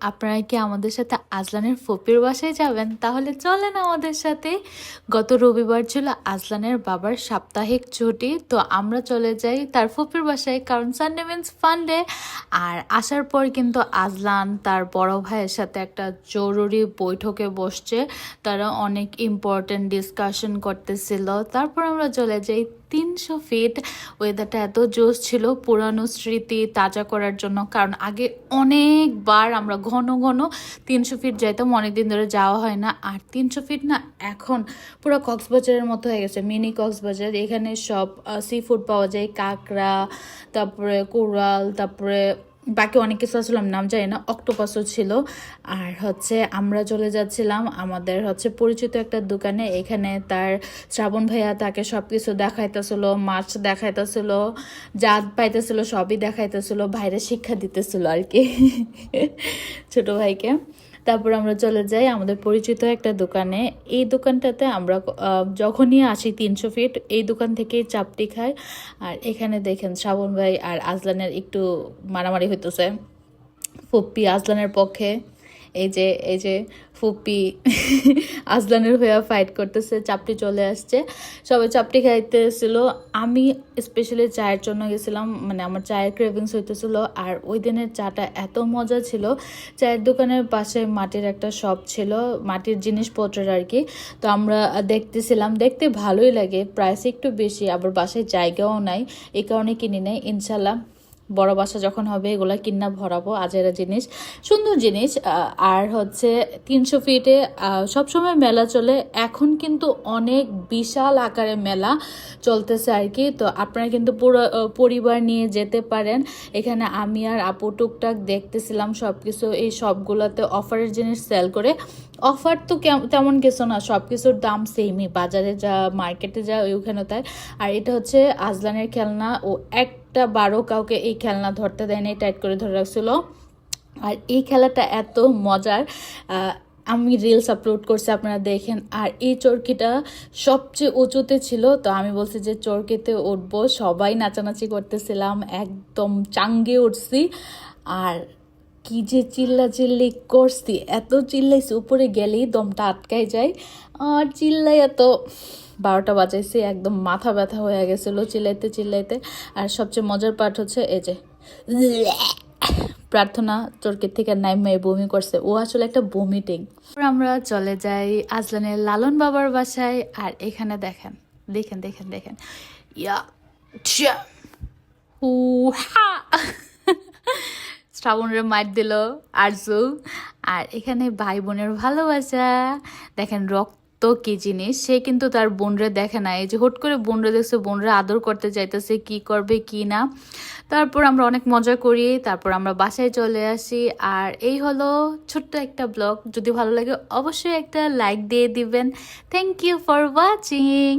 আপনারা কি আমাদের সাথে আজলানের ফুপির বাসায় যাবেন? তাহলে চলেন আমাদের সাথে। গত রবিবার ছিল আজলানের বাবার সাপ্তাহিক ছুটি, তো আমরা চলে যাই তার ফুপির বাসায়, কারণ সানডে মিন্স ফান্ডে। আর আসার পর কিন্তু আজলান তার বড় ভাইয়ের সাথে একটা জরুরি বৈঠকে বসছে। তারা অনেক ইম্পর্টেন্ট ডিসকাশন করতেছিল। তারপর আমরা চলে যাই 300 ফিট। ওয়েদারটা এত জোশ ছিল পুরানো স্মৃতি তাজা করার জন্য, কারণ আগে অনেকবার আমরা ঘন ঘন 300 ফিট যাইতাম, অনেকদিন ধরে যাওয়া হয় না। আর 300 ফিট না এখন পুরো কক্সবাজারের মতো হয়ে গেছে, মিনি কক্সবাজার। এখানে সব সি ফুড পাওয়া যায়, কাঁকড়া, তারপরে কোরাল, তারপরে বাকি অনেক কিছু আসলে আমি নাম জানি না, অক্টোপাসও ছিল। আর আমরা চলে যাচ্ছিলাম আমাদের পরিচিত একটা দোকানে। এখানে তার শ্রাবণ ভাইয়া তাকে সব কিছু দেখাইতেছিল, মাছ দেখাইতেছিল, যা পাইতেছিল সবই দেখাইতেছিল, ভাইরে শিক্ষা দিতেছিল আর কি ছোট ভাইকে। তারপর আমরা চলে যাই আমাদের পরিচিত একটা দোকানে। এই দোকানটাতে আমরা যখনই আসি 300 ফিট এই দোকান থেকেই চাপটি খাই। আর এখানে দেখেন শ্রাবণ ভাই আর আজলানের একটু মারামারি হইতেছে, ফুপ্পি আজলানের পক্ষে। এই যে ফুপি আজলানের হয়ে ফাইট করতেছে, চাপটি চলে আসছে, সবাই চাপটি খাইতেছিল। আমি স্পেশালি চায়ের জন্য গেছিলাম, মানে আমার চায়ের ক্রেভিংস হইতেছিল। আর ওই দিনের চাটা এত মজা ছিল। চায়ের দোকানের পাশে মাটির একটা শপ ছিল, মাটির জিনিসপত্রের আর কি। তো আমরা দেখতেছিলাম, দেখতে ভালোই লাগে, প্রাইস একটু বেশি, আবার বাসায় জায়গাও নাই, এই কারণে কিনি নাই। ইনশাল্লাহ বড় বাসা যখন হবে এগুলা কিনা ভরাবো, আজেরা জিনিস, সুন্দর জিনিস। আর 300 ফিটে সবসময় মেলা চলে, এখন কিন্তু অনেক বিশাল আকারে মেলা চলতেছে আর কি। তো আপনারা কিন্তু পুরো পরিবার নিয়ে যেতে পারেন। এখানে আমি আর আপু টুকটাক দেখতেছিলাম সব কিছু। এই সবগুলোতে অফারের জিনিস সেল করে। অফার তো তেমন কিছু না, সব কিছুর দাম সেমই, বাজারে যা মার্কেটে যা ওইখানে তাই। আর এটা আজলানের খেলনা, ও একটা বারো কাউকে এই খেলনা ধরতে দেয়নি, টাইট করে ধরে রাখছিল। আর এই খেলাটা এত মজার, আমি রিলস আপলোড করছি, আপনারা দেখেন। আর এই চরকিটা সবচেয়ে উঁচুতে ছিল, তো আমি বলছি যে চরকিতে উঠবো, সবাই নাচানাচি করতেছিলাম, একদম চাঙ্গে উঠছি। আর কি যে চিল্লাচিল্লি করছি, এত চিল্লাইছি, উপরে গেলেই দমটা আটকাই যায়। আর চিল্লাই এত 12টা বাজাইছি, একদম মাথা ব্যথা হয়ে গেছিলো চিল্লাইতে চিল্লাইতে। আর সবচেয়ে মজার পার্ট এই যে প্রার্থনা চরকের থেকে নাইমাই বমি করছে, ও আসলে একটা বমিটিং। আমরা চলে যাই আজলানের লালন বাবার বাসায়। আর এখানে দেখেন দেখেন দেখেন দেখেন, ইয়া হা শ্রাবণের মার দিল আরজু। আর এখানে ভাই বোনের ভালোবাসা দেখেন, রক্ত কি জিনিস। সে কিন্তু তার বোনরে দেখে না, এই যে হুট করে বোনরে দেখছে, বোনরে আদর করতে চাইতেছে, কি করবে কি না। তারপর আমরা অনেক মজা করি, তারপর আমরা বাসায় চলে আসি। আর এই হলো ছোট্ট একটা ব্লগ। যদি ভালো লাগে অবশ্যই একটা লাইক দিয়ে দিবেন। Thank you for watching.